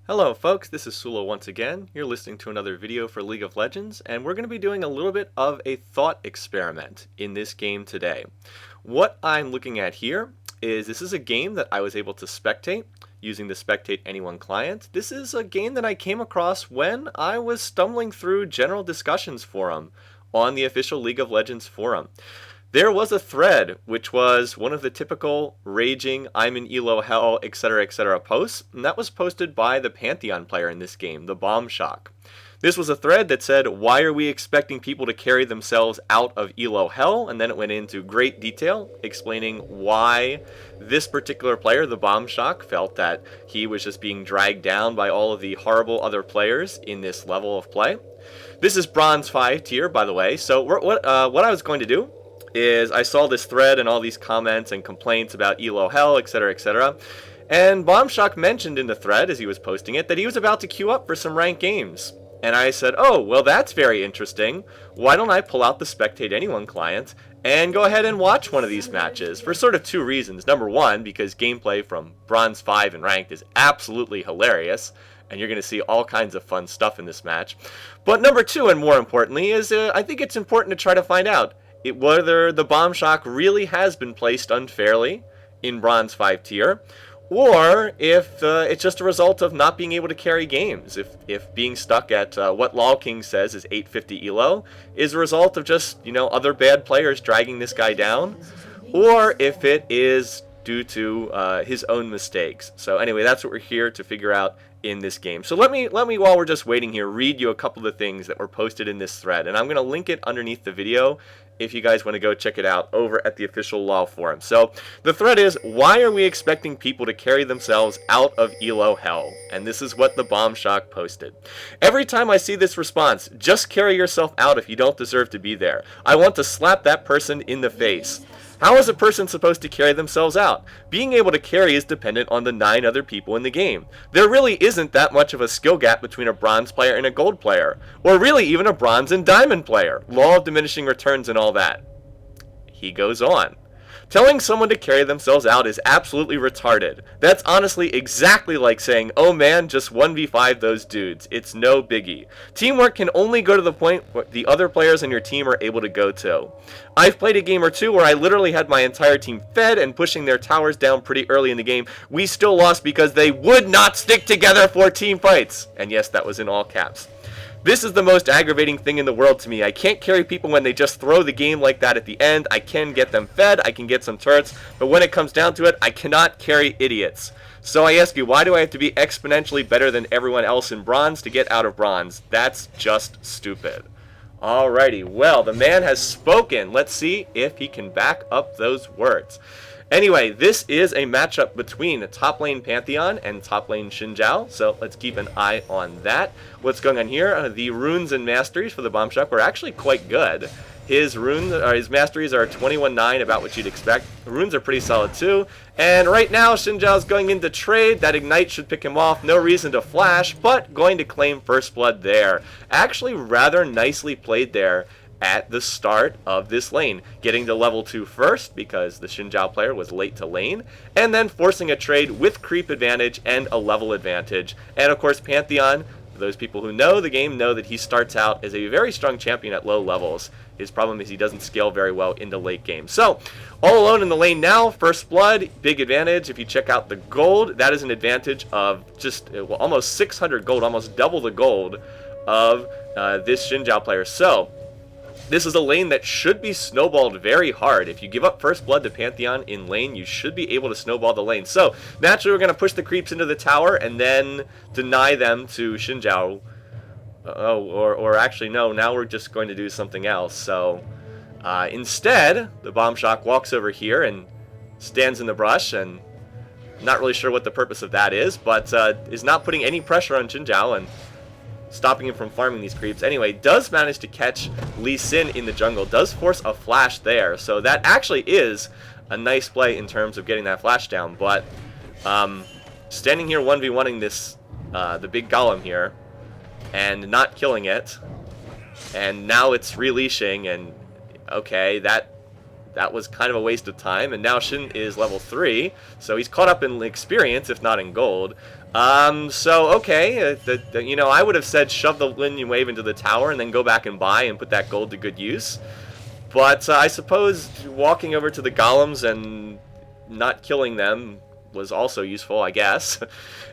Hello folks, this is Sullla once again. You're listening to another video for League of Legends, and we're going to be doing a little bit of a thought experiment in this game today. What I'm looking at here is this is a game that I was able to spectate using the Spectate Anyone client. This is a game that I came across when I was stumbling through general discussions forum on the official League of Legends forum. There was a thread which was one of the typical raging, I'm in elo hell, etc. posts, and that was posted by the Pantheon player in this game, TheBombshock. This was a thread that said, why are we expecting people to carry themselves out of elo hell? And then it went into great detail explaining why this particular player, TheBombshock, felt that he was just being dragged down by all of the horrible other players in this level of play. This is Bronze 5 tier, by the way, so what I was going to do is I saw this thread and all these comments and complaints about elo hell, etc. And Bombshock mentioned in the thread as he was posting it that he was about to queue up for some ranked games. And I said, oh, well, that's very interesting. Why don't I pull out the Spectate Anyone client and go ahead and watch one of these matches for sort of two reasons. Number one, because gameplay from Bronze 5 and Ranked is absolutely hilarious, and you're going to see all kinds of fun stuff in this match. But number two, and more importantly, is I think it's important to try to find out whether the Bombshock really has been placed unfairly in Bronze 5 tier, or if it's just a result of not being able to carry games. If being stuck at what Law King says is 850 elo is a result of just, other bad players dragging this guy down, or if it is due to his own mistakes. So anyway, that's what we're here to figure out in this game. So let me, while we're just waiting here, read you a couple of the things that were posted in this thread, and I'm going to link it underneath the video if you guys want to go check it out over at the official Law forum. So the thread is, why are we expecting people to carry themselves out of elo hell? And this is what the Bombshock posted. Every time I see this response, just carry yourself out if you don't deserve to be there, I want to slap that person in the face. How is a person supposed to carry themselves out? Being able to carry is dependent on the 9 other people in the game. There really isn't that much of a skill gap between a bronze player and a gold player, or really even a bronze and diamond player. Law of diminishing returns and all that. He goes on. Telling someone to carry themselves out is absolutely retarded. That's honestly exactly like saying, oh man, just 1v5 those dudes. It's no biggie. Teamwork can only go to the point where the other players on your team are able to go to. I've played a game or two where I literally had my entire team fed and pushing their towers down pretty early in the game. We still lost because they would not stick together for team fights. And yes, that was in all caps. This is the most aggravating thing in the world to me. I can't carry people when they just throw the game like that at the end. I can get them fed, I can get some turrets, but when it comes down to it, I cannot carry idiots. So I ask you, why do I have to be exponentially better than everyone else in bronze to get out of bronze? That's just stupid. Alrighty, well, the man has spoken. Let's see if he can back up those words. Anyway, this is a matchup between top lane Pantheon and top lane Xin Zhao, so let's keep an eye on that. What's going on here? The runes and masteries for the Bombshock were actually quite good. His masteries are 21-9, about what you'd expect. The runes are pretty solid too. And right now, Xin Zhao's going into trade. That ignite should pick him off. No reason to flash, but going to claim first blood there. Actually, rather nicely played there at the start of this lane, getting to level 2 first because the Xin Zhao player was late to lane, and then forcing a trade with creep advantage and a level advantage. And of course, Pantheon, for those people who know the game, know that he starts out as a very strong champion at low levels. His problem is he doesn't scale very well into late game. So, all alone in the lane now, first blood, big advantage. If you check out the gold, that is an advantage of just almost 600 gold, almost double the gold of this Xin Zhao player. So, this is a lane that should be snowballed very hard. If you give up first blood to Pantheon in lane, you should be able to snowball the lane. So, naturally, we're going to push the creeps into the tower and then deny them to Xin Zhao. Or actually, no, now we're just going to do something else. So, instead, the Bombshock walks over here and stands in the brush, and not really sure what the purpose of that is, but is not putting any pressure on Xin Zhao and stopping him from farming these creeps. Anyway, does manage to catch Lee Sin in the jungle, does force a flash there, so that actually is a nice play in terms of getting that flash down, but standing here 1v1ing this, the big golem here, and not killing it, and now it's releashing, and okay, that that was kind of a waste of time, and now Shin is level 3, so he's caught up in experience, if not in gold. So, okay, you know, I would have said shove the Minion Wave into the tower and then go back and buy and put that gold to good use. But I suppose walking over to the golems and not killing them was also useful, I guess.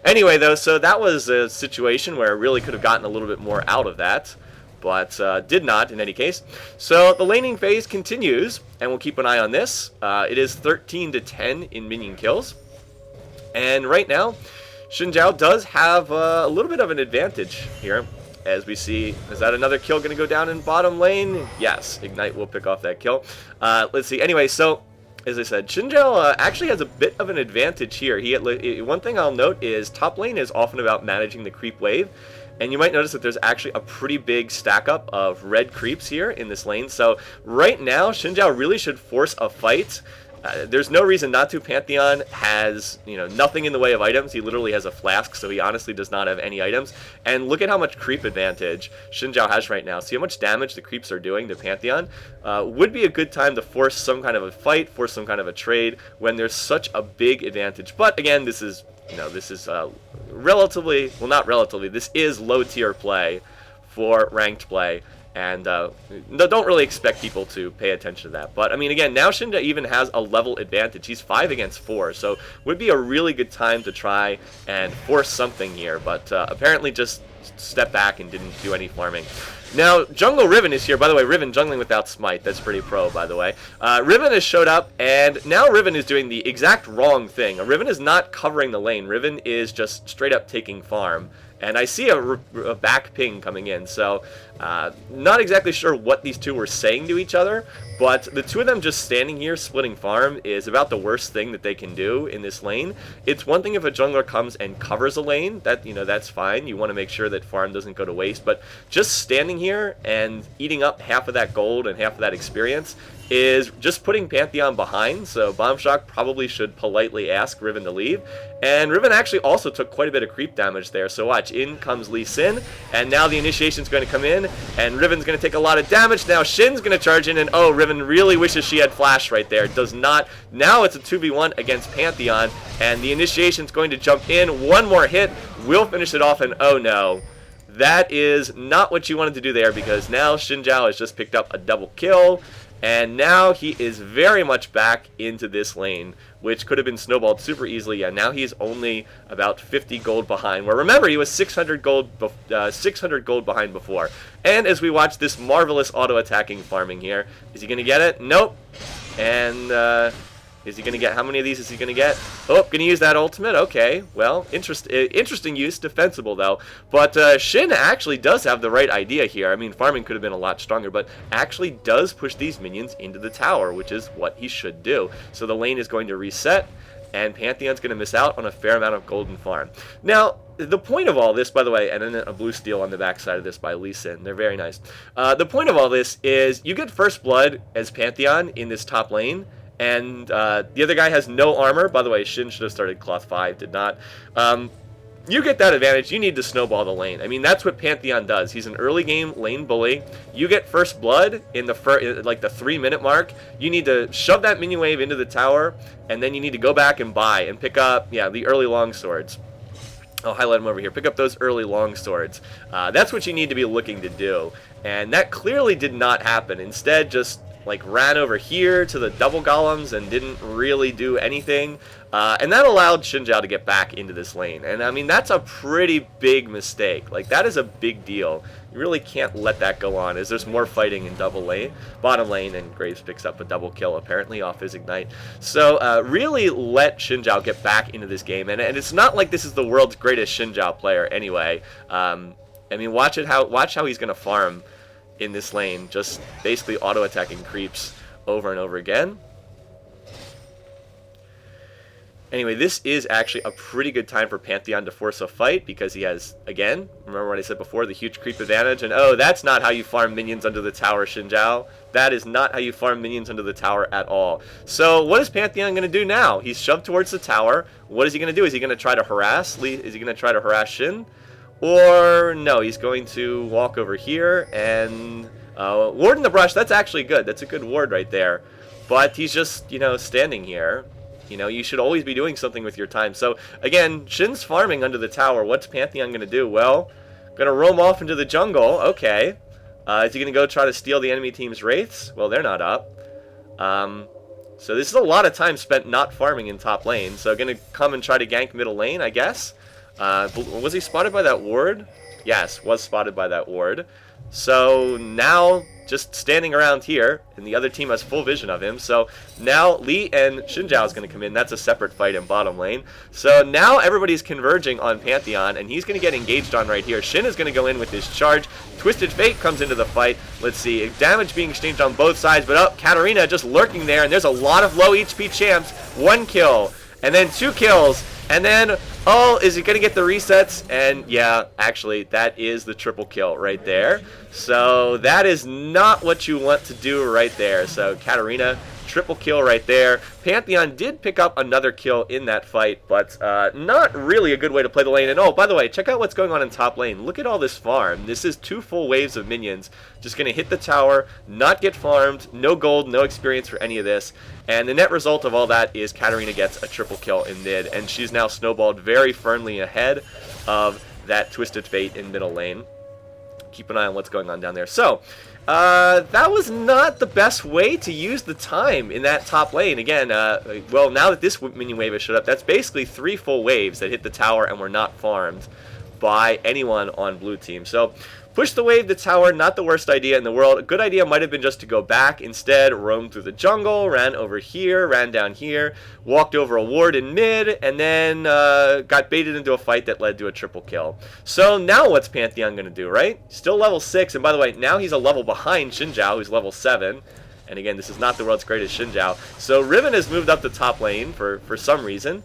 Anyway, though, so that was a situation where I really could have gotten a little bit more out of that, but did not in any case. So the laning phase continues, and we'll keep an eye on this. It is 13-10 in minion kills, and right now, Xin Zhao does have a little bit of an advantage here. As we see, is that another kill going to go down in bottom lane? Yes, Ignite will pick off that kill. Let's see. Anyway, so as I said, Xin Zhao actually has a bit of an advantage here. One thing I'll note is top lane is often about managing the creep wave. And you might notice that there's actually a pretty big stack up of red creeps here in this lane. So right now, Xin Zhao really should force a fight. There's no reason not to. Pantheon has, you know, nothing in the way of items. He literally has a flask, so he honestly does not have any items. And look at how much creep advantage Xin Zhao has right now. See how much damage the creeps are doing to Pantheon? Would be a good time to force some kind of a fight, force some kind of a trade when there's such a big advantage. But again, this is, you know, this is relatively, well, not relatively, this is low tier play for ranked play. And don't really expect people to pay attention to that. But, I mean, again, now Xin Zhao even has a level advantage. He's 5 against 4, so would be a really good time to try and force something here. But apparently just step back and didn't do any farming. Now, Jungle Riven is here. By the way, Riven jungling without Smite. That's pretty pro, by the way. Riven has showed up, and now Riven is doing the exact wrong thing. Riven is not covering the lane. Riven is just straight up taking farm. And I see a back ping coming in, so not exactly sure what these two were saying to each other, but the two of them just standing here splitting farm is about the worst thing that they can do in this lane. It's one thing if a jungler comes and covers a lane, that, you know, that's fine. You want to make sure that farm doesn't go to waste, but just standing here and eating up half of that gold and half of that experience is just putting Pantheon behind, so Bombshock probably should politely ask Riven to leave. And Riven actually also took quite a bit of creep damage there, so watch, in comes Lee Sin, and now the initiation's going to come in, and Riven's going to take a lot of damage. Now Shin's going to charge in, and oh, Riven really wishes she had flash right there. Does not. Now it's a 2v1 against Pantheon, and the initiation's going to jump in. One more hit will finish it off, and oh no. That is not what you wanted to do there, because now Xin Zhao has just picked up a double kill. And now he is very much back into this lane, which could have been snowballed super easily. Yeah, now he's only about 50 gold behind. Where remember, he was 600 gold behind before. And as we watch this marvelous auto-attacking farming here, is he going to get it? Nope. And is he going to get, how many of these is he going to get? Oh, going to use that ultimate? Okay, well, interesting use, defensible though. But Shin actually does have the right idea here. I mean, farming could have been a lot stronger, but actually does push these minions into the tower, which is what he should do. So the lane is going to reset, and Pantheon's going to miss out on a fair amount of golden farm. Now, the point of all this, by the way, and then a blue steel on the backside of this by Lee Sin. They're very nice. The point of all this is you get first blood as Pantheon in this top lane, and the other guy has no armor. By the way, Shin should have started Cloth 5, did not. You get that advantage. You need to snowball the lane. I mean, that's what Pantheon does. He's an early game lane bully. You get first blood in the like the 3-minute mark. You need to shove that minion wave into the tower, and then you need to go back and buy and pick up, yeah, the early long swords. I'll highlight them over here. Pick up those early long swords. That's what you need to be looking to do. And that clearly did not happen. Instead, just like ran over here to the double golems and didn't really do anything. And that allowed Xin Zhao to get back into this lane. And I mean, that's a pretty big mistake. Like, that is a big deal. You really can't let that go on, as there's more fighting in bottom lane, and Graves picks up a double kill, apparently, off his Ignite. So, really let Xin Zhao get back into this game. And it's not like this is the world's greatest Xin Zhao player anyway. I mean, watch how he's going to farm in this lane, just basically auto-attacking creeps over and over again. Anyway, this is actually a pretty good time for Pantheon to force a fight, because he has, again, remember what I said before, the huge creep advantage, and oh, that's not how you farm minions under the tower, Xin Zhao. That is not how you farm minions under the tower at all. So what is Pantheon going to do now? He's shoved towards the tower. What is he going to do? Is he going to try to harass Lee? Is he going to try to harass Shin? Or no, he's going to walk over here and ward in the brush. That's actually good. That's a good ward right there. but he's just, you know, standing here. You know, you should always be doing something with your time. So, again, Shin's farming under the tower. What's Pantheon going to do? Well, going to roam off into the jungle. Okay. Is he going to go try to steal the enemy team's wraiths? Well, they're not up. So this is a lot of time spent not farming in top lane. So going to come and try to gank middle lane, I guess. Was he spotted by that ward? Yes, was spotted by that ward. So now just standing around here, and the other team has full vision of him. So now Lee and Xinjiao is going to come in. That's a separate fight in bottom lane. So now everybody's converging on Pantheon, and he's going to get engaged on right here. Shin is going to go in with his charge. Twisted Fate comes into the fight. Let's see, damage being exchanged on both sides, but Katarina just lurking there, and there's a lot of low HP champs. 1 kill, and then 2 kills, and then, oh, is he going to get the resets? And yeah, actually, that is the triple kill right there. So that is not what you want to do right there. So Katarina, triple kill right there. Pantheon did pick up another kill in that fight, but not really a good way to play the lane. And oh, by the way, check out what's going on in top lane. Look at all this farm. This is 2 full waves of minions. Just going to hit the tower, not get farmed, no gold, no experience for any of this. And the net result of all that is Katarina gets a triple kill in mid, and she's now snowballed very firmly ahead of that Twisted Fate in middle lane. Keep an eye on what's going on down there. So, that was not the best way to use the time in that top lane. Again, well, now that this minion wave has showed up, that's basically 3 full waves that hit the tower and were not farmed by anyone on blue team. So, push the wave to tower, not the worst idea in the world. A good idea might have been just to go back. Instead, roamed through the jungle, ran over here, ran down here, walked over a ward in mid, and then got baited into a fight that led to a triple kill. So now what's Pantheon going to do, right? Still level 6, and by the way, now he's a level behind Xinjiao, who's level 7. And again, this is not the world's greatest Xinjiao. So Riven has moved up the top lane for some reason.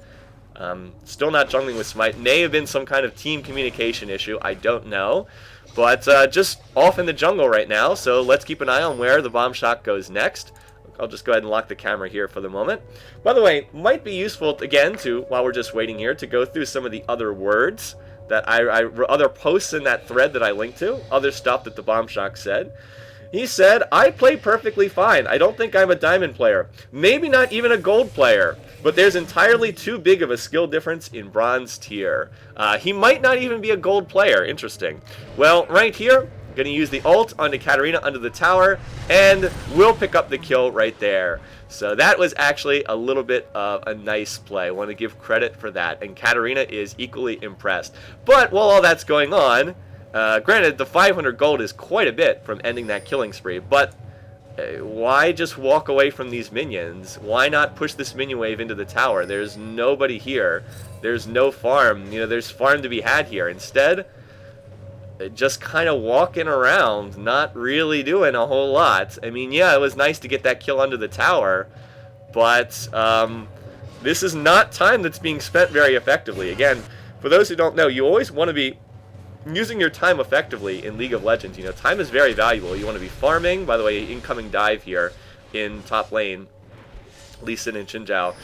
Still not jungling with Smite. May have been some kind of team communication issue. I don't know. But just off in the jungle right now, so let's keep an eye on where TheBombshock goes next. I'll just go ahead and lock the camera here for the moment. By the way, might be useful, again, while we're just waiting here, to go through some of the other words that other posts in that thread that I linked to, other stuff that TheBombshock said. He said, I play perfectly fine. I don't think I'm a diamond player. Maybe not even a gold player. But there's entirely too big of a skill difference in bronze tier. He might not even be a gold player. Interesting. Well, right here, going to use the ult onto Katarina under the tower, and we'll pick up the kill right there. So that was actually a little bit of a nice play. I want to give credit for that. And Katarina is equally impressed. But while all that's going on, granted, the 500 gold is quite a bit from ending that killing spree, but why just walk away from these minions? Why not push this minion wave into the tower? There's nobody here. There's no farm. You know, there's farm to be had here. Instead, just kind of walking around, not really doing a whole lot. I mean, yeah, it was nice to get that kill under the tower, but this is not time that's being spent very effectively. Again, for those who don't know, you always want to be using your time effectively in League of Legends. You know, time is very valuable. You want to be farming. By the way, incoming dive here in top lane. Lee Sin and Xinjiao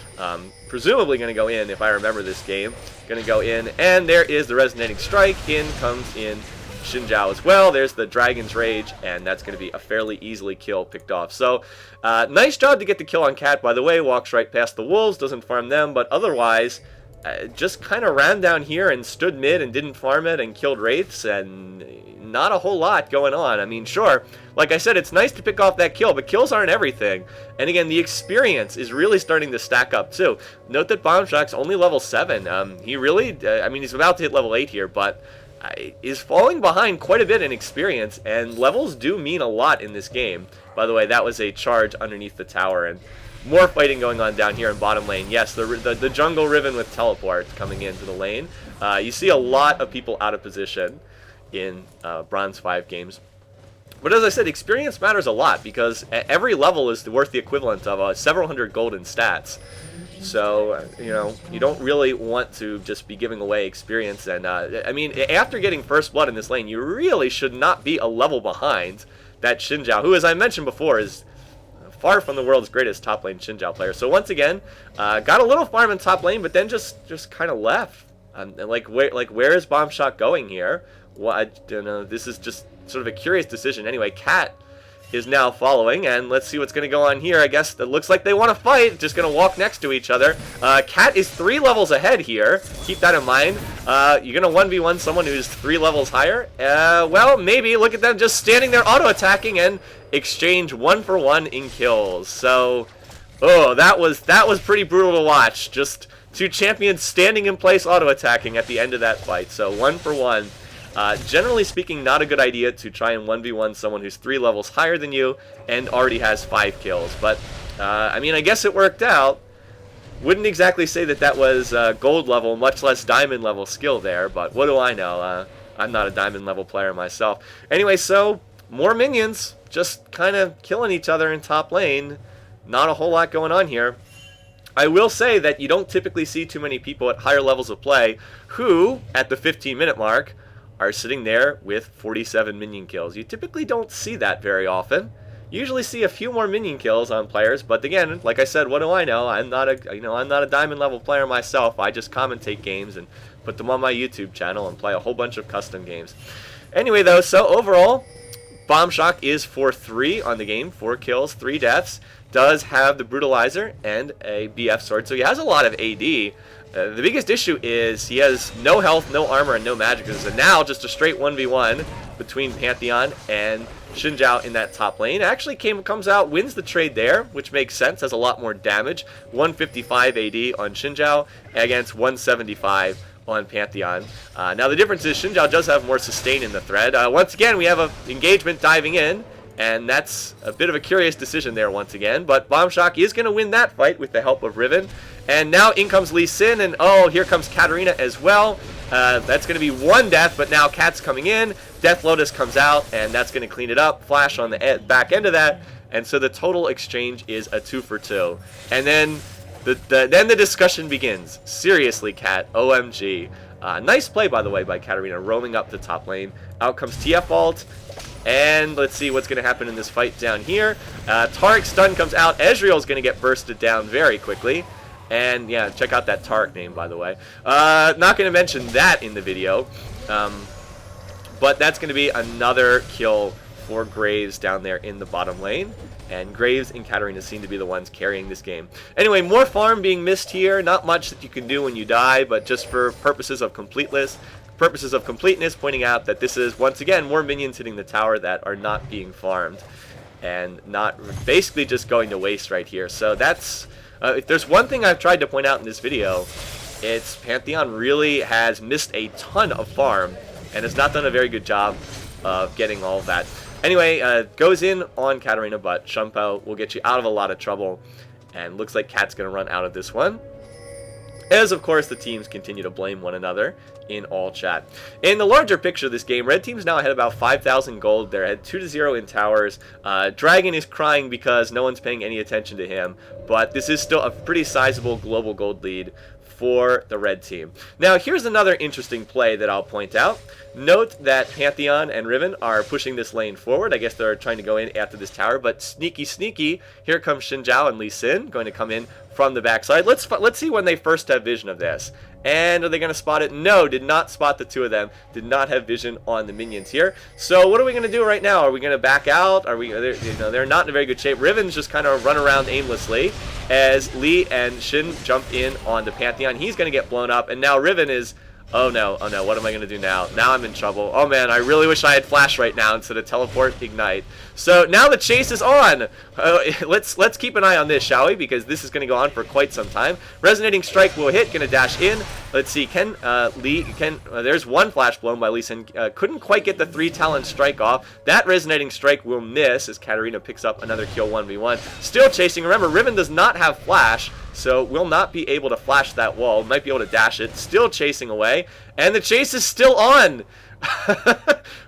presumably going to go in, if I remember this game. Going to go in, and there is the resonating strike. In comes in Xinjiao as well. There's the Dragon's Rage, and that's going to be a fairly easily kill picked off. So, nice job to get the kill on Cat, by the way. Walks right past the wolves, doesn't farm them, but otherwise, just kind of ran down here and stood mid and didn't farm it and killed wraiths, and not a whole lot going on. I mean, sure, like I said, it's nice to pick off that kill, but kills aren't everything. And again, the experience is really starting to stack up too. Note that Bombshock's only level 7. He really, I mean, he's about to hit level 8 here, but is falling behind quite a bit in experience, and levels do mean a lot in this game. By the way, that was a charge underneath the tower, and more fighting going on down here in bottom lane. Yes, the jungle Riven with teleport coming into the lane. You see a lot of people out of position in Bronze 5 games. But as I said, experience matters a lot, because every level is worth the equivalent of several hundred gold in stats. So, you know, you don't really want to just be giving away experience. And, I mean, after getting first blood in this lane, you really should not be a level behind that Xinjiao, who, as I mentioned before, is far from the world's greatest top lane Xinjiao player. So once again, got a little farm in top lane, but then just kind of left. And where is Bombshock going here? Well, I don't know. This is just sort of a curious decision. Anyway, Cat is now following, and let's see what's going to go on here. I guess it looks like they want to fight, just going to walk next to each other. Cat is 3 levels ahead here. Keep that in mind. You're going to 1v1 someone who's 3 levels higher? Well, maybe. Look at them just standing there auto-attacking and exchange 1-for-1 in kills. So, oh, that was pretty brutal to watch. Just 2 champions standing in place auto-attacking at the end of that fight. So 1-for-1. Generally speaking, not a good idea to try and 1v1 someone who's 3 levels higher than you and already has 5 kills. But, I mean, I guess it worked out. Wouldn't exactly say that that was gold level, much less diamond level skill there, but what do I know? I'm not a diamond level player myself. Anyway, so, more minions, just kind of killing each other in top lane. Not a whole lot going on here. I will say that you don't typically see too many people at higher levels of play who, at the 15-minute mark, are sitting there with 47 minion kills. You typically don't see that very often. You usually see a few more minion kills on players, but again, like I said, what do I know? I'm not a diamond level player myself. I just commentate games and put them on my YouTube channel and play a whole bunch of custom games. Anyway, though, so overall, Bombshock is 4-3 on the game, 4 kills, 3 deaths. Does have the Brutalizer and a BF sword, so he has a lot of AD. The biggest issue is he has no health, no armor, and no magic. And now just a straight 1v1 between Pantheon and Xin Zhao in that top lane. Actually comes out, wins the trade there, which makes sense, has a lot more damage. 155 AD on Xin Zhao against 175 on Pantheon. Now the difference is Xin Zhao does have more sustain in the thread. Once again, we have an engagement diving in, and that's a bit of a curious decision there once again. But Bombshock is going to win that fight with the help of Riven. And now in comes Lee Sin, and oh, here comes Katarina as well. That's going to be 1 death, but now Cat's coming in. Death Lotus comes out, and that's going to clean it up. Flash on the back end of that, and so the total exchange is a 2-for-2. And then the discussion begins. Seriously, Cat, OMG. Nice play, by the way, by Katarina, roaming up the top lane. Out comes TF ult. And let's see what's going to happen in this fight down here. Tariq's stun comes out. Ezreal's going to get bursted down very quickly. And yeah, check out that Tariq name, by the way. Not going to mention that in the video. But that's going to be another kill for Graves down there in the bottom lane. And Graves and Katarina seem to be the ones carrying this game. Anyway, more farm being missed here. Not much that you can do when you die, but just for purposes of completeness, pointing out that this is, once again, more minions hitting the tower that are not being farmed. And not basically just going to waste right here. So that's... if there's one thing I've tried to point out in this video, it's Pantheon really has missed a ton of farm and has not done a very good job of getting all of that. Anyway, goes in on Katarina, but Shumpo will get you out of a lot of trouble. And looks like Cat's going to run out of this one. As, of course, the teams continue to blame one another in all chat. In the larger picture of this game, Red Team's now ahead about 5,000 gold. They're at 2-0 in towers. Dragon is crying because no one's paying any attention to him, but this is still a pretty sizable global gold lead for the red team. Now, here's another interesting play that I'll point out. Note that Pantheon and Riven are pushing this lane forward. I guess they're trying to go in after this tower, but sneaky, sneaky, here comes Xin Zhao and Lee Sin going to come in from the backside. Let's see when they first have vision of this. And are they going to spot it? No, did not spot the two of them. Did not have vision on the minions here. So what are we going to do right now? Are we going to back out? Are we? They're not in a very good shape. Riven's just kind of run around aimlessly as Lee and Xin jump in on the Pantheon. He's going to get blown up, and now Riven is... Oh no, what am I going to do now? Now I'm in trouble. Oh man, I really wish I had flash right now instead of teleport ignite. So now the chase is on. Let's keep an eye on this, shall we? Because this is going to go on for quite some time. Resonating strike will hit, going to dash in. Let's see, there's one flash blown by Lee Sin. Couldn't quite get the 3 talon strike off. That resonating strike will miss as Katarina picks up another kill 1v1. Still chasing. Remember, Riven does not have flash, so will not be able to flash that wall. Might be able to dash it. Still chasing away. And the chase is still on.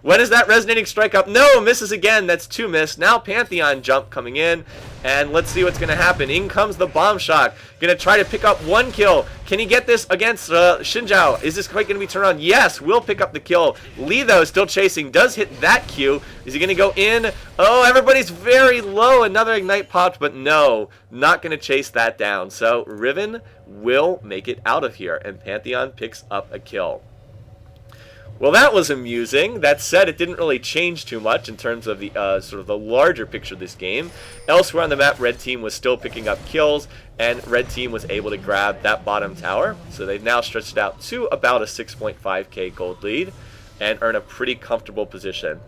When is that resonating strike up? No, misses again. That's 2 miss. Now Pantheon jump coming in. And let's see what's going to happen. In comes the Bombshock. Going to try to pick up 1 kill. Can he get this against Xin Zhao? Is this quite going to be turned around? Yes, will pick up the kill. Lee, though, still chasing. Does hit that Q. Is he going to go in? Oh, everybody's very low. Another ignite popped, but no. Not going to chase that down. So Riven will make it out of here. And Pantheon picks up a kill. Well, that was amusing. That said, it didn't really change too much in terms of the sort of the larger picture of this game. Elsewhere on the map, Red Team was still picking up kills, and Red Team was able to grab that bottom tower. So they've now stretched it out to about a 6.5k gold lead and earn a pretty comfortable position.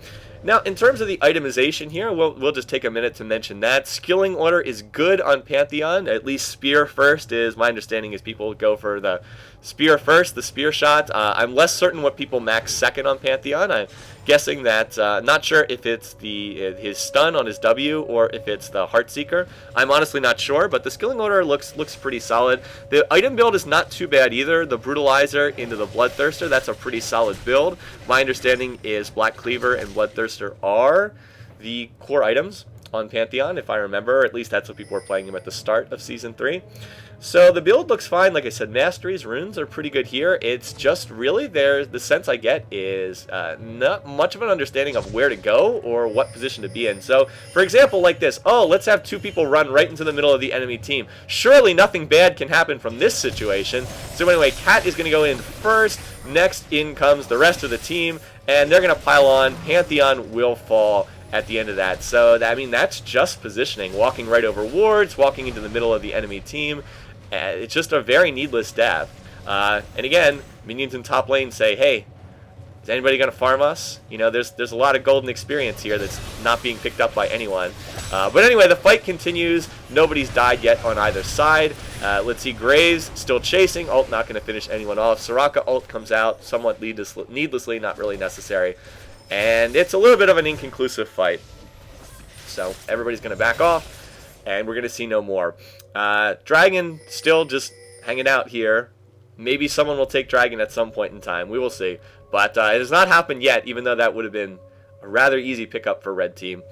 Now, in terms of the itemization here, we'll just take a minute to mention that. Skilling order is good on Pantheon. At least spear first is, my understanding is people go for the spear first, the spear shot. I'm less certain what people max second on Pantheon. I'm guessing that, not sure if it's his stun on his W or if it's the Heartseeker. I'm honestly not sure, but the skilling order looks pretty solid. The item build is not too bad either. The Brutalizer into the Bloodthirster, that's a pretty solid build. My understanding is Black Cleaver and Bloodthirster are the core items on Pantheon, if I remember. At least that's what people were playing him at the start of Season 3. So the build looks fine. Like I said, Masteries, runes are pretty good here. It's just really the sense I get is not much of an understanding of where to go or what position to be in. So, for example, like this, oh, let's have two people run right into the middle of the enemy team. Surely nothing bad can happen from this situation. So anyway, Cat is going to go in first. Next in comes the rest of the team, and they're going to pile on. Pantheon will fall at the end of that. So, I mean, that's just positioning. Walking right over wards, walking into the middle of the enemy team. It's just a very needless death. And again, minions in top lane say, hey, is anybody going to farm us? You know, there's a lot of golden experience here that's not being picked up by anyone. But anyway, the fight continues. Nobody's died yet on either side. Let's see, Graves still chasing. Ult not going to finish anyone off. Soraka ult comes out somewhat needlessly, not really necessary. And it's a little bit of an inconclusive fight. So everybody's going to back off, and we're going to see no more. Dragon still just hanging out here. Maybe someone will take Dragon at some point in time. We will see. But it has not happened yet, even though that would have been a rather easy pickup for Red Team.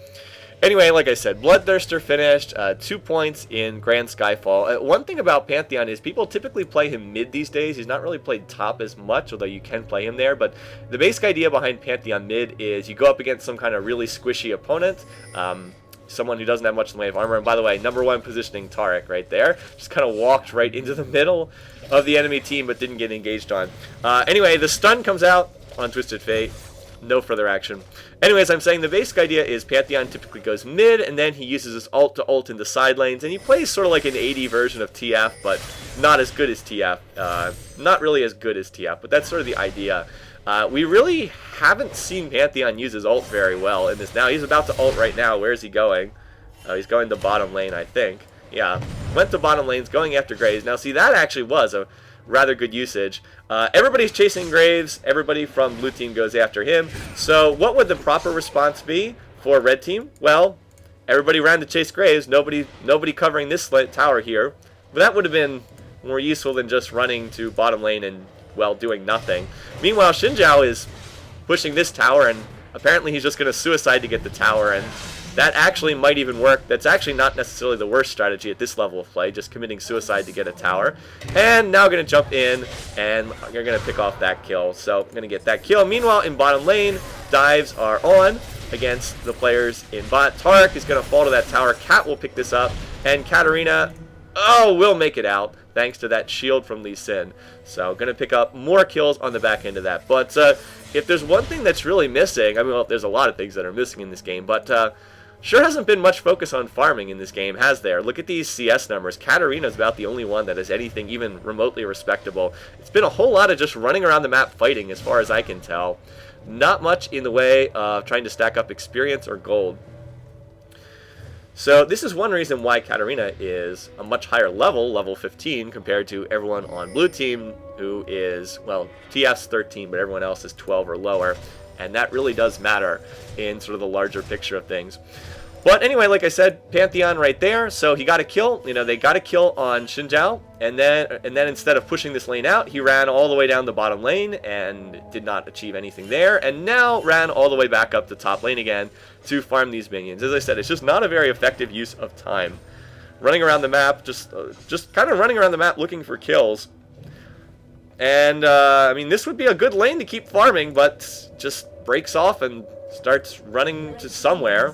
Anyway, like I said, Bloodthirster finished, 2 points in Grand Skyfall. One thing about Pantheon is people typically play him mid these days. He's not really played top as much, although you can play him there. But the basic idea behind Pantheon mid is you go up against some kind of really squishy opponent, someone who doesn't have much in the way of armor. And by the way, #1 positioning Taric right there. Just kind of walked right into the middle of the enemy team, but didn't get engaged on. Anyway, the stun comes out on Twisted Fate. No further action. Anyways, I'm saying the basic idea is Pantheon typically goes mid, and then he uses his ult to ult into side lanes, and he plays sort of like an AD version of TF, but not as good as TF. Not really as good as TF, but that's sort of the idea. We really haven't seen Pantheon use his ult very well in this now. He's about to ult right now. Where is he going? He's going to bottom lane, I think. Yeah, went to bottom lanes, going after Graves. Now, see, that actually was a rather good usage. Everybody's chasing Graves. Everybody from blue team goes after him. So what would the proper response be for red team? Well, everybody ran to chase Graves. Nobody covering this tower here. But that would have been more useful than just running to bottom lane and, well, doing nothing. Meanwhile, Xin Zhao is pushing this tower, and apparently he's just going to suicide to get the tower, and that actually might even work. That's actually not necessarily the worst strategy at this level of play, just committing suicide to get a tower. And now going to jump in, and you're going to pick off that kill. So I'm going to get that kill. Meanwhile, in bottom lane, dives are on against the players in bot. Taric is going to fall to that tower. Cat will pick this up, and Katarina, will make it out thanks to that shield from Lee Sin. So going to pick up more kills on the back end of that. But if there's one thing that's really missing, I mean, well, there's a lot of things that are missing in this game, but sure hasn't been much focus on farming in this game, has there? Look at these CS numbers. Katarina's about the only one that has anything even remotely respectable. It's been a whole lot of just running around the map fighting, as far as I can tell. Not much in the way of trying to stack up experience or gold. So this is one reason why Katarina is a much higher level, level 15, compared to everyone on blue team, who is, well, TF's 13, but everyone else is 12 or lower. And that really does matter in sort of the larger picture of things. But anyway, like I said, Pantheon right there. So he got a kill. You know, they got a kill on Xin Zhao, and then instead of pushing this lane out, he ran all the way down the bottom lane and did not achieve anything there. And now ran all the way back up the top lane again to farm these minions. As I said, it's just not a very effective use of time. Running around the map, just kind of running around the map looking for kills. And I mean, this would be a good lane to keep farming, but just breaks off and starts running somewhere.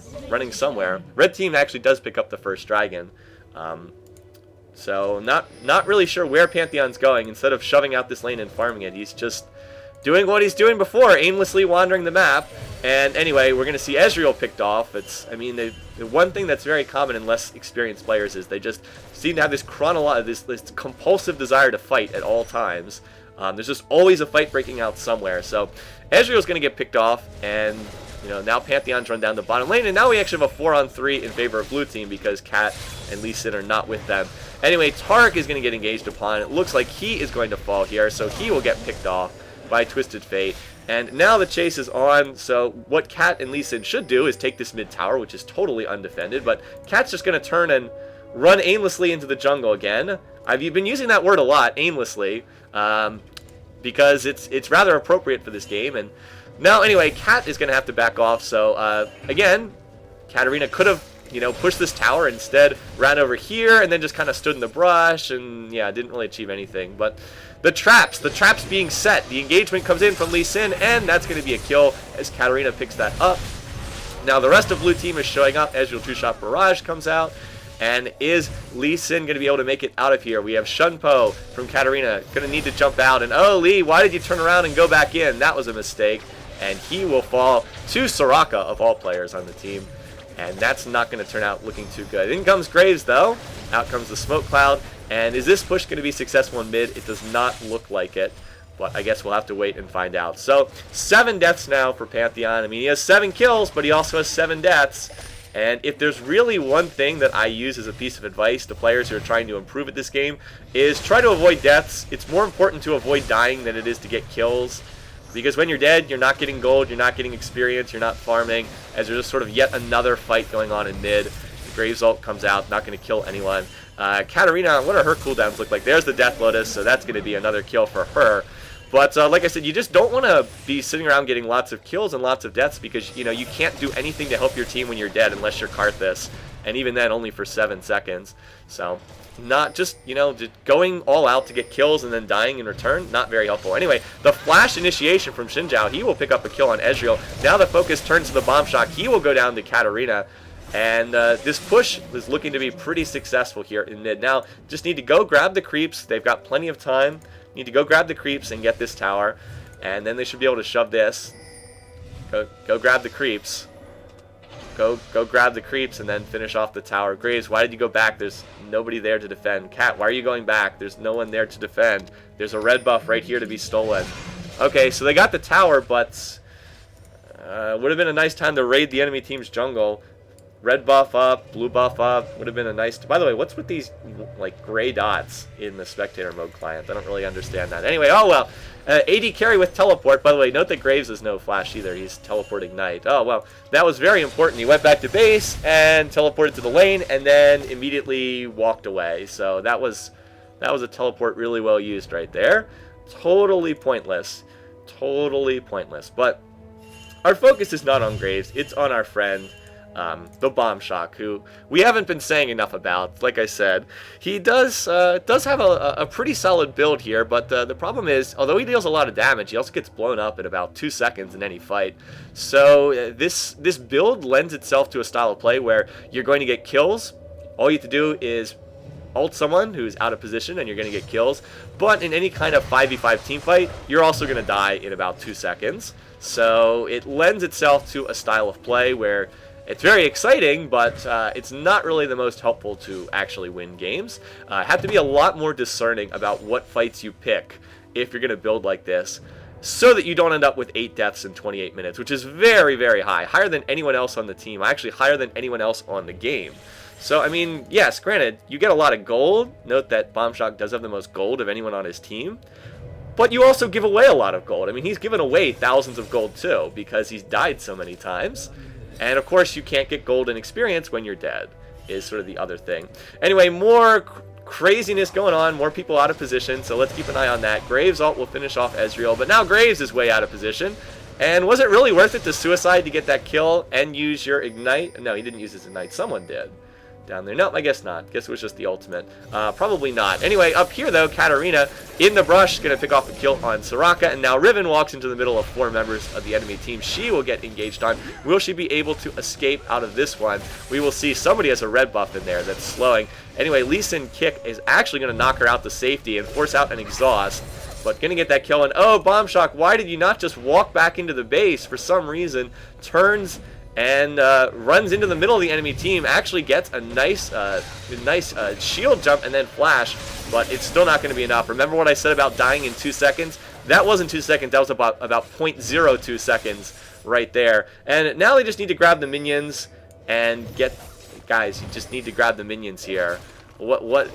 Red team actually does pick up the first dragon. So not really sure where Pantheon's going. Instead of shoving out this lane and farming it, he's just doing what he's doing before, aimlessly wandering the map. And anyway, we're going to see Ezreal picked off. I mean, the one thing that's very common in less experienced players is they just seem to have this compulsive desire to fight at all times. There's just always a fight breaking out somewhere. So Ezreal's going to get picked off, and now Pantheon's run down the bottom lane, and now we actually have a 4-on-3 in favor of blue team because Cat and Lee Sin are not with them. Anyway, Taric is going to get engaged upon. It looks like he is going to fall here, so he will get picked off by Twisted Fate. And now the chase is on, so what Cat and Lee Sin should do is take this mid tower, which is totally undefended, but Cat's just going to turn and run aimlessly into the jungle again. I've been using that word a lot, aimlessly, because it's rather appropriate for this game. And now, anyway, Cat is going to have to back off, so again, Katarina could have pushed this tower, instead ran over here and then just kind of stood in the brush, and yeah, didn't really achieve anything. But the traps being set, the engagement comes in from Lee Sin, and that's going to be a kill as Katarina picks that up. Now the rest of blue team is showing up. Ezreal two-shot barrage comes out, and is Lee Sin going to be able to make it out of here? We have Shunpo from Katarina going to need to jump out, and oh, Lee, why did you turn around and go back in? That was a mistake, and he will fall to Soraka of all players on the team. And that's not going to turn out looking too good. In comes Graves, though. Out comes the smoke cloud. And is this push going to be successful in mid? It does not look like it. But I guess we'll have to wait and find out. So, 7 deaths now for Pantheon. I mean, he has 7 kills, but he also has 7 deaths. And if there's really one thing that I use as a piece of advice to players who are trying to improve at this game, is try to avoid deaths. It's more important to avoid dying than it is to get kills. Because when you're dead, you're not getting gold, you're not getting experience, you're not farming, as there's just sort of yet another fight going on in mid. The Graves ult comes out, not going to kill anyone. Katarina, what are her cooldowns look like? There's the Death Lotus, so that's going to be another kill for her. But like I said, you just don't want to be sitting around getting lots of kills and lots of deaths, because you can't do anything to help your team when you're dead unless you're Karthus, and even then only for 7 seconds. So not just, just going all out to get kills and then dying in return, not very helpful. Anyway, the flash initiation from Xinjiao, he will pick up a kill on Ezreal. Now the focus turns to the Bombshock. He will go down to Katarina. And this push is looking to be pretty successful here in mid. Now, just need to go grab the creeps. They've got plenty of time. Need to go grab the creeps and get this tower. And then they should be able to shove this. Go grab the creeps. Go grab the creeps and then finish off the tower. Graves, why did you go back? There's nobody there to defend. Cat, why are you going back? There's no one there to defend. There's a red buff right here to be stolen. Okay, so they got the tower, but would have been a nice time to raid the enemy team's jungle. Red buff up, blue buff up. Would have been a nice... By the way, what's with these, like, gray dots in the spectator mode client? I don't really understand that. Anyway, oh well. AD carry with teleport. By the way, note that Graves is no flash either. He's teleport ignite. Oh, well. That was very important. He went back to base and teleported to the lane and then immediately walked away. So that was a teleport really well used right there. Totally pointless. Totally pointless. But our focus is not on Graves. It's on our friend... TheBombshock, who we haven't been saying enough about. Like I said, he does have a pretty solid build here, but the problem is, although he deals a lot of damage, he also gets blown up in about 2 seconds in any fight. So this build lends itself to a style of play where you're going to get kills. All you have to do is ult someone who's out of position and you're going to get kills. But in any kind of 5v5 team fight, you're also going to die in about 2 seconds. So it lends itself to a style of play where it's very exciting, but it's not really the most helpful to actually win games. Have to be a lot more discerning about what fights you pick if you're going to build like this, so that you don't end up with 8 deaths in 28 minutes, which is very, very high. Higher than anyone else on the team. Actually, higher than anyone else on the game. So, I mean, yes, granted, you get a lot of gold. Note that Bombshock does have the most gold of anyone on his team. But you also give away a lot of gold. I mean, he's given away thousands of gold, too, because he's died so many times. And of course, you can't get gold and experience when you're dead, is sort of the other thing. Anyway, more craziness going on, more people out of position, so let's keep an eye on that. Graves ult will finish off Ezreal, but now Graves is way out of position. And was it really worth it to suicide to get that kill and use your ignite? No, he didn't use his ignite. Someone did. Down there. Nope, I guess not. Guess it was just the ultimate. Probably not. Anyway, up here, though, Katarina in the brush, going to pick off a kill on Soraka, and now Riven walks into the middle of 4 members of the enemy team. She will get engaged on. Will she be able to escape out of this one? We will see. Somebody has a red buff in there that's slowing. Anyway, Lee Sin kick is actually going to knock her out to safety and force out an exhaust. but gonna get that kill. And oh, Bombshock, why did you not just walk back into the base? For some reason, turns and runs into the middle of the enemy team, actually gets a nice shield jump and then flash, but it's still not going to be enough. Remember what I said about dying in 2 seconds? That wasn't 2 seconds, that was about 0.02 seconds right there. And now they just need to grab the minions and get... Guys, you just need to grab the minions here. What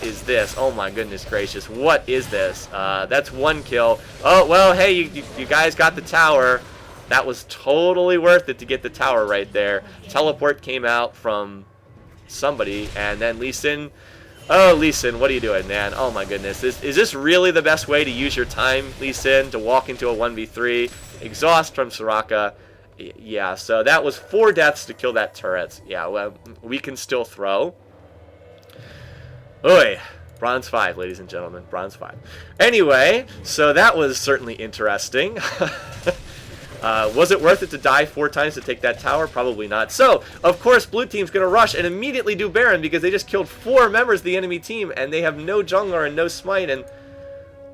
is this? Oh my goodness gracious, what is this? That's 1 kill. Oh, well, hey, you guys got the tower. That was totally worth it to get the tower right there. Teleport came out from somebody, and then Lee Sin. Oh, Lee Sin, what are you doing, man? Oh my goodness. Is this really the best way to use your time, Lee Sin, to walk into a 1v3? Exhaust from Soraka. Yeah, so that was 4 deaths to kill that turret. Yeah, well, we can still throw. Oi. Bronze 5, ladies and gentlemen. Bronze 5. Anyway, so that was certainly interesting. Was it worth it to die 4 times to take that tower? Probably not. So, of course, blue team's going to rush and immediately do Baron because they just killed 4 members of the enemy team and they have no jungler and no smite. And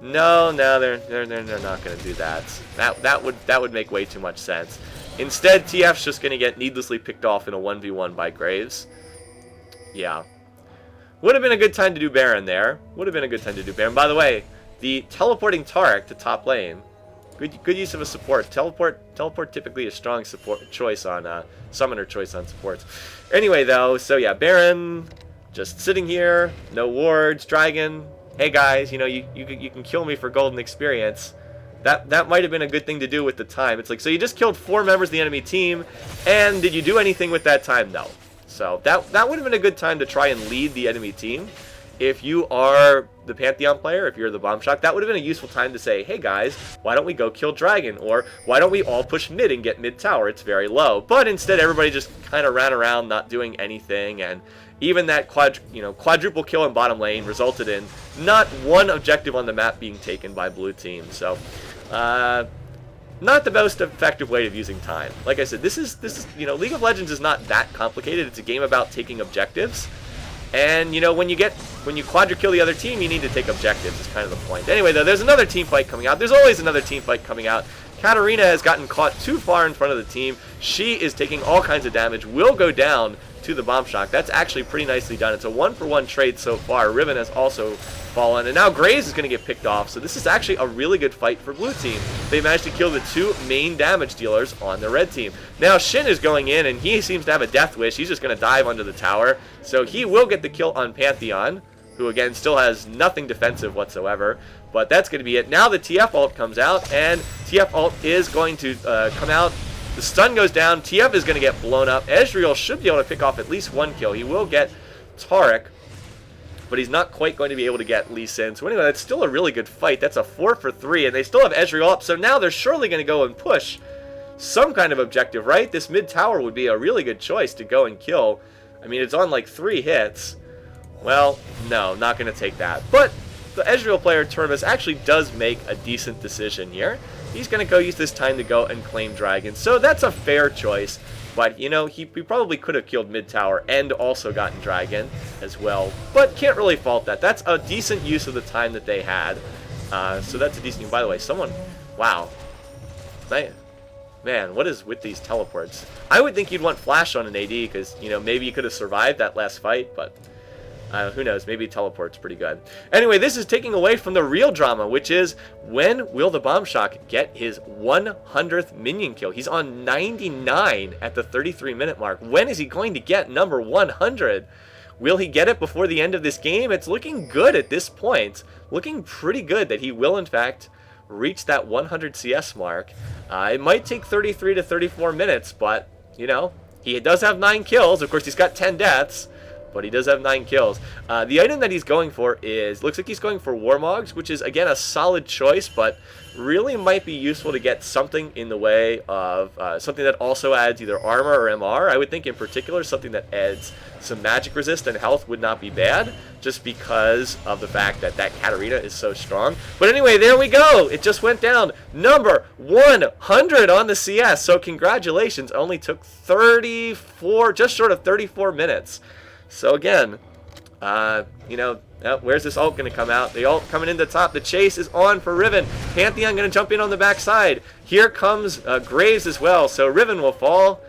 no, they're not going to do that. That would make way too much sense. Instead, TF's just going to get needlessly picked off in a 1v1 by Graves. Yeah. Would have been a good time to do Baron there. Would have been a good time to do Baron. By the way, the teleporting Taric to top lane. Good use of a support. Teleport typically a strong support choice on summoner choice on supports. Anyway, though, so yeah, Baron just sitting here, no wards, dragon. Hey guys, you know you can kill me for golden experience. That might have been a good thing to do with the time. It's like, so you just killed 4 members of the enemy team, and did you do anything with that time? No. So that would have been a good time to try and lead the enemy team. If you are the Pantheon player, if you're the Bombshock, that would have been a useful time to say, hey guys, why don't we go kill Dragon? Or why don't we all push mid and get mid tower? It's very low. But instead, everybody just kind of ran around not doing anything. And even that quadruple kill in bottom lane resulted in not 1 objective on the map being taken by blue team. So, not the most effective way of using time. Like I said, this is League of Legends is not that complicated. It's a game about taking objectives. And, you know, when you quadra-kill the other team, you need to take objectives, is kind of the point. Anyway, though, there's another team fight coming out. There's always another team fight coming out. Katarina has gotten caught too far in front of the team. She is taking all kinds of damage, will go down to the Bombshock. That's actually pretty nicely done. It's a 1-for-1 trade so far. Riven has also fallen, and now Graves is going to get picked off. So this is actually a really good fight for blue team. They managed to kill the 2 main damage dealers on the red team. Now Shin is going in, and he seems to have a death wish. He's just going to dive under the tower. So he will get the kill on Pantheon, who again still has nothing defensive whatsoever. But that's going to be it. Now the TF ult comes out, and TF ult is going to come out. The stun goes down. TF is going to get blown up. Ezreal should be able to pick off at least 1 kill. He will get Taric, but he's not quite going to be able to get Lee Sin. So anyway, that's still a really good fight. That's a 4-for-3, and they still have Ezreal up. So now they're surely going to go and push some kind of objective, right? This mid tower would be a really good choice to go and kill. I mean, it's on like 3 hits. Well, no, not going to take that. But the Ezreal player, Turvis, actually does make a decent decision here. He's going to go use this time to go and claim Dragon. So that's a fair choice. But, you know, he probably could have killed mid tower and also gotten Dragon as well. But can't really fault that. That's a decent use of the time that they had. So that's a decent... By the way, someone... Wow. Man, what is with these teleports? I would think you'd want Flash on an AD because, you know, maybe you could have survived that last fight, but... who knows, maybe teleport's pretty good. Anyway, this is taking away from the real drama, which is, when will the Bombshock get his 100th minion kill? He's on 99 at the 33-minute mark. When is he going to get number 100? Will he get it before the end of this game? It's looking good at this point. Looking pretty good that he will, in fact, reach that 100 CS mark. It might take 33 to 34 minutes, but, you know, he does have 9 kills. Of course, he's got 10 deaths. But he does have 9 kills. The item that he's going for looks like he's going for Warmogs, which is, again, a solid choice, but really might be useful to get something in the way of something that also adds either armor or MR. I would think in particular something that adds some magic resist and health would not be bad, just because of the fact that Katarina is so strong. But anyway, there we go. It just went down. Number 100 on the CS. So congratulations. Only took 34, just short of 34 minutes. So again, You know, where's this ult going to come out? The ult coming in the top. The chase is on for Riven. Pantheon going to jump in on the backside. Here comes Graves as well, so Riven will fall.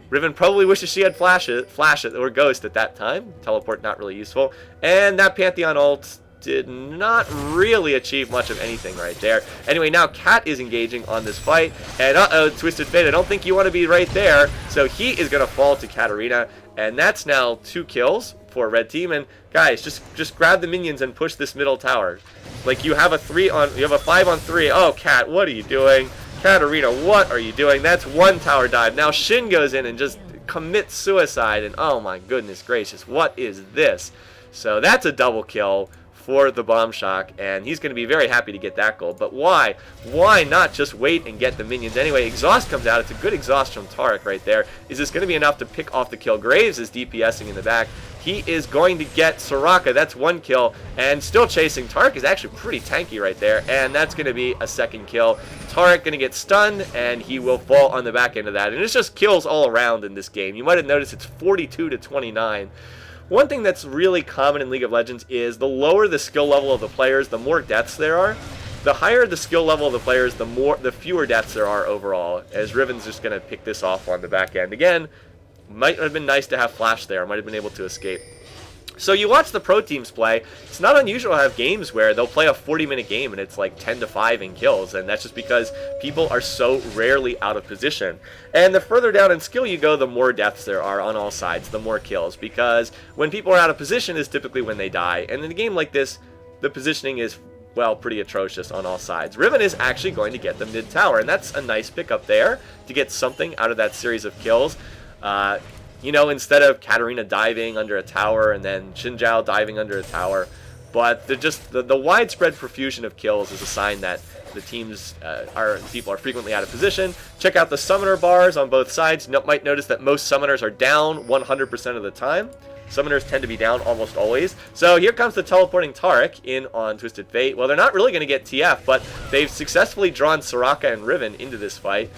Riven probably wishes she had flash it, or Ghost at that time. Teleport not really useful. And that Pantheon ult did not really achieve much of anything right there. Anyway, now Cat is engaging on this fight. And Twisted Fate, I don't think you want to be right there. So he is going to fall to Katarina. And that's now 2 kills for Red Team. And guys, just grab the minions and push this middle tower. Like you have a 5 on 3. Oh, Cat, what are you doing? Katarina, what are you doing? That's 1 tower dive. Now Shin goes in and just commits suicide. And oh my goodness gracious, what is this? So that's a double kill for the TheBombshock, and he's going to be very happy to get that gold. But why? Why not just wait and get the minions? Anyway, exhaust comes out. It's a good exhaust from Taric right there. Is this going to be enough to pick off the kill? Graves is DPSing in the back. He is going to get Soraka. That's 1 kill, and still chasing. Taric is actually pretty tanky right there, and that's going to be a 2nd kill. Taric going to get stunned, and he will fall on the back end of that. And it's just kills all around in this game. You might have noticed it's 42-29. One thing that's really common in League of Legends is the lower the skill level of the players, the more deaths there are. The higher the skill level of the players, the fewer deaths there are overall, as Riven's just going to pick this off on the back end. Again, might have been nice to have Flash there, might have been able to escape. So you watch the pro teams play. It's not unusual to have games where they'll play a 40-minute game and it's like 10-5 in kills, and that's just because people are so rarely out of position. And the further down in skill you go, the more deaths there are on all sides, the more kills, because when people are out of position is typically when they die. And in a game like this, the positioning is, well, pretty atrocious on all sides. Riven is actually going to get the mid tower, and that's a nice pickup there to get something out of that series of kills. You know, instead of Katarina diving under a tower and then Xinjiao diving under a tower. But the widespread profusion of kills is a sign that the people are frequently out of position. Check out the summoner bars on both sides. You might notice that most summoners are down 100% of the time. Summoners tend to be down almost always. So here comes the teleporting Taric in on Twisted Fate. Well, they're not really going to get TF, but they've successfully drawn Soraka and Riven into this fight.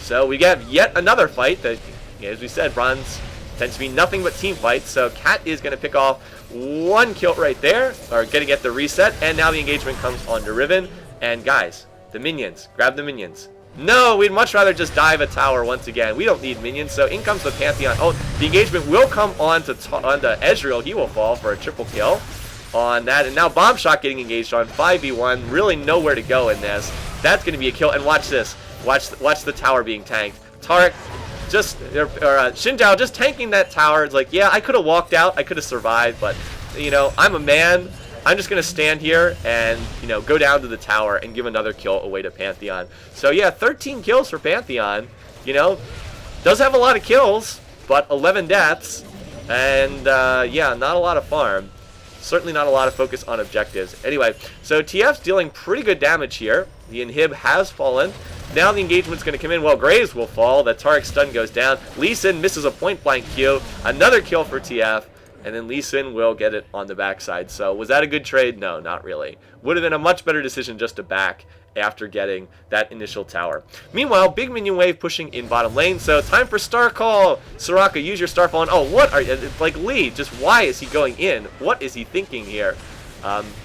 So we get yet another fight that, as we said, bronze tends to be nothing but team fights. So Cat is going to pick off 1 kill right there, or going to get the reset, and now the engagement comes on to Riven. And guys, the minions, grab the minions. No, we'd much rather just dive a tower once again. We don't need minions, so in comes the Pantheon. Oh, the engagement will come onto Ezreal. He will fall for a triple kill on that. And now BombShock getting engaged on 5v1. Really nowhere to go in this. That's going to be a kill. And watch this. Watch the tower being tanked. Taric Xinjiao just tanking that tower. It's like, yeah, I could have walked out. I could have survived, but, you know, I'm a man. I'm just going to stand here and, you know, go down to the tower and give another kill away to Pantheon. So, yeah, 13 kills for Pantheon. You know, does have a lot of kills, but 11 deaths. And, yeah, not a lot of farm. Certainly not a lot of focus on objectives. Anyway, so TF's dealing pretty good damage here. The inhib has fallen. Now the engagement's going to come in. Well, Graves will fall. That Taric stun goes down. Lee Sin misses a point-blank Q. Another kill for TF. And then Lee Sin will get it on the backside. So was that a good trade? No, not really. Would have been a much better decision just to back after getting that initial tower. Meanwhile, big minion wave pushing in bottom lane. So time for Star Call. Soraka, use your Star Fallen. Oh, what are you? Like Lee, just why is he going in? What is he thinking here?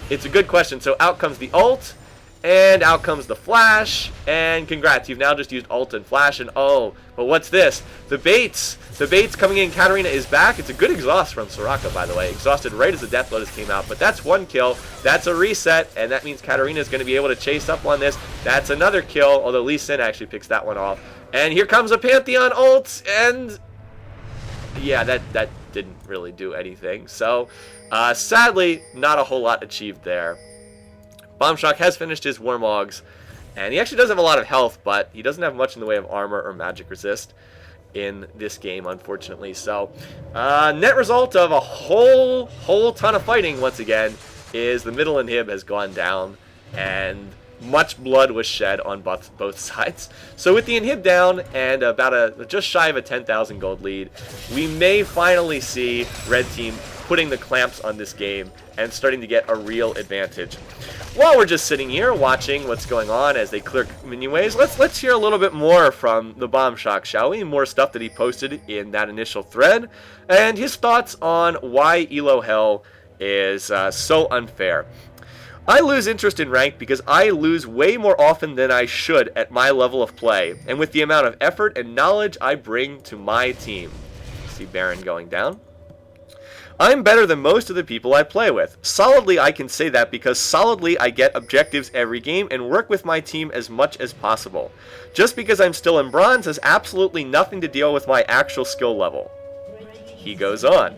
It's a good question. So out comes the ult. And out comes the flash, and congrats, you've now just used ult and flash, and oh, but what's this? The baits coming in. Katarina is back. It's a good exhaust from Soraka, by the way. Exhausted right as the Death Lotus came out, but that's 1 kill. That's a reset, and that means Katarina is going to be able to chase up on this. That's another kill, although Lee Sin actually picks that one off. And here comes a Pantheon ult, and yeah, that didn't really do anything. So, sadly, not a whole lot achieved there. BombShock has finished his Warmogs, and he actually does have a lot of health, but he doesn't have much in the way of armor or magic resist in this game, unfortunately. So, net result of a whole ton of fighting, once again, is the middle inhib has gone down, and much blood was shed on both sides. So with the inhib down and about just shy of a 10,000 gold lead, we may finally see Red Team putting the clamps on this game and starting to get a real advantage. While we're just sitting here watching what's going on as they clear minion waves, let's hear a little bit more from TheBombshock, shall we? More stuff that he posted in that initial thread, and his thoughts on why Elo Hell is so unfair. I lose interest in ranked because I lose way more often than I should at my level of play, and with the amount of effort and knowledge I bring to my team. See Baron going down. I'm better than most of the people I play with. Solidly, I can say that because solidly I get objectives every game and work with my team as much as possible. Just because I'm still in bronze has absolutely nothing to deal with my actual skill level. He goes on.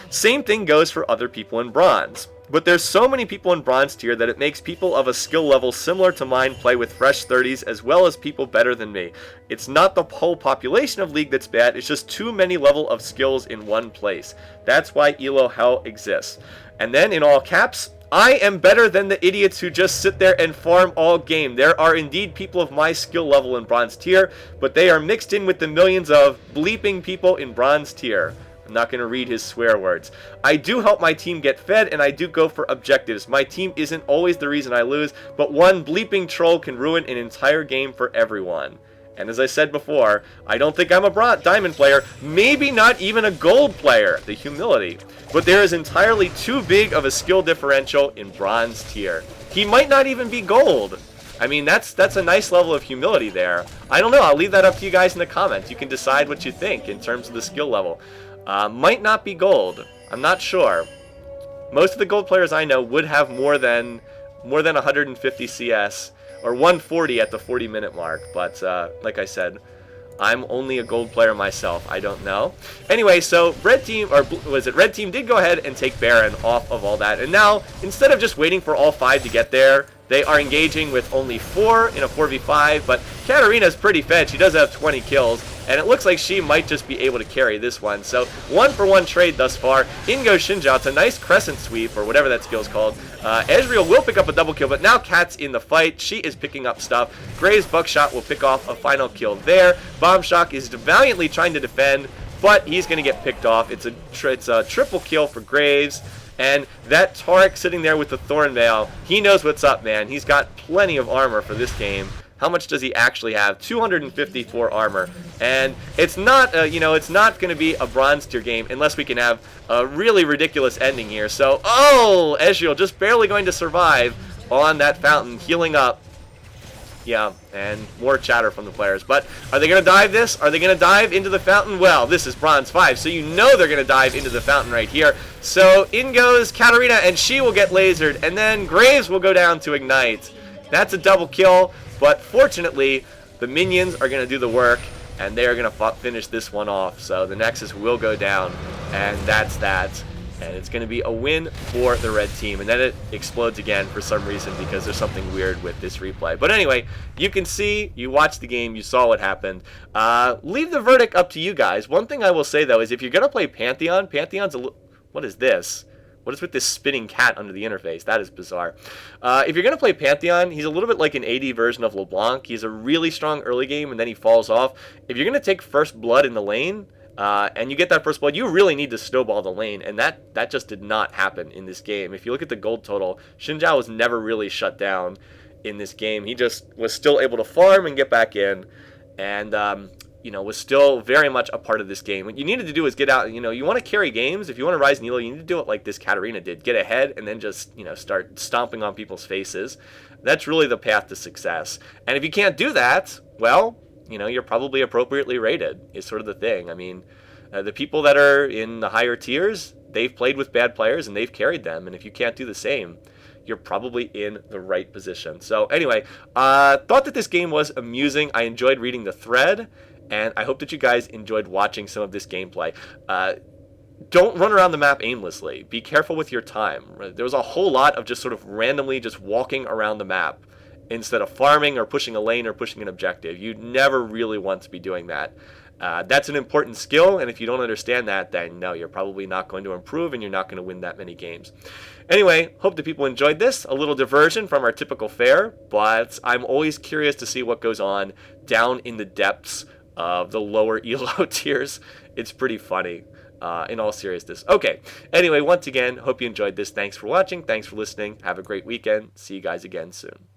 Same thing goes for other people in bronze. But there's so many people in bronze tier that it makes people of a skill level similar to mine play with fresh 30s as well as people better than me. It's not the whole population of League that's bad, it's just too many level of skills in one place. That's why Elo Hell exists. And then in all caps, I am better than the idiots who just sit there and farm all game. There are indeed people of my skill level in bronze tier, but they are mixed in with the millions of bleeping people in bronze tier. I'm not going to read his swear words. I do help my team get fed, and I do go for objectives. My team isn't always the reason I lose, but one bleeping troll can ruin an entire game for everyone. And as I said before, I don't think I'm a diamond player, maybe not even a gold player, the humility. But there is entirely too big of a skill differential in bronze tier. He might not even be gold. I mean, that's a nice level of humility there. I don't know, I'll leave that up to you guys in the comments. You can decide what you think in terms of the skill level. Might not be gold. I'm not sure. Most of the gold players I know would have more than 150 CS or 140 at the 40-minute mark. But like I said, I'm only a gold player myself. I don't know. Anyway, so red team did go ahead and take Baron off of all that. And now, instead of just waiting for all 5 to get there, they are engaging with only 4 in a 4v5, but Katarina's pretty fed. She does have 20 kills, and it looks like she might just be able to carry this one. So, 1-for-1 trade thus far. In goes Xinjiao. It's a nice crescent sweep, or whatever that skill's called. Ezreal will pick up a double kill, but now Kat's in the fight. She is picking up stuff. Graves' buckshot will pick off a final kill there. Bombshock is valiantly trying to defend, but he's going to get picked off. It's a triple kill for Graves. And that Taric sitting there with the Thorn Veil, he knows what's up, man. He's got plenty of armor for this game. How much does he actually have? 254 armor. And it's not, it's not going to be a bronze tier game unless we can have a really ridiculous ending here. So, oh, Ezreal just barely going to survive on that fountain, healing up. Yeah, and more chatter from the players. But are they going to dive this? Are they going to dive into the fountain? Well, this is bronze 5, so you know they're going to dive into the fountain right here. So in goes Katarina, and she will get lasered, and then Graves will go down to ignite. That's a double kill, but fortunately, the minions are going to do the work, and they are going to finish this one off. So the Nexus will go down, and that's that. And it's going to be a win for the red team. And then it explodes again for some reason because there's something weird with this replay. But anyway, you can see, you watched the game, you saw what happened. Leave the verdict up to you guys. One thing I will say, though, is if you're going to play Pantheon, Pantheon's a little... What is this? What is with this spinning cat under the interface? That is bizarre. If you're going to play Pantheon, he's a little bit like an AD version of LeBlanc. He's a really strong early game, and then he falls off. If you're going to take first blood in the lane... and you get that first blood, you really need to snowball the lane, and that just did not happen in this game. If you look at the gold total, Xinjiao was never really shut down in this game. He just was still able to farm and get back in, and was still very much a part of this game. What you needed to do is get out. You want to carry games. If you want to rise in elo, you need to do it like this Katarina did. Get ahead and then just start stomping on people's faces. That's really the path to success. And if you can't do that, well, you're probably appropriately rated, is sort of the thing. I mean, the people that are in the higher tiers, they've played with bad players and they've carried them. And if you can't do the same, you're probably in the right position. So anyway, thought that this game was amusing. I enjoyed reading the thread, and I hope that you guys enjoyed watching some of this gameplay. Don't run around the map aimlessly. Be careful with your time. There was a whole lot of just sort of randomly just walking around the map instead of farming or pushing a lane or pushing an objective. You'd never really want to be doing that. That's an important skill, and if you don't understand that, then no, you're probably not going to improve and you're not going to win that many games. Anyway, hope that people enjoyed this. A little diversion from our typical fare, but I'm always curious to see what goes on down in the depths of the lower elo tiers. It's pretty funny. In all seriousness. Okay, anyway, once again, hope you enjoyed this. Thanks for watching. Thanks for listening. Have a great weekend. See you guys again soon.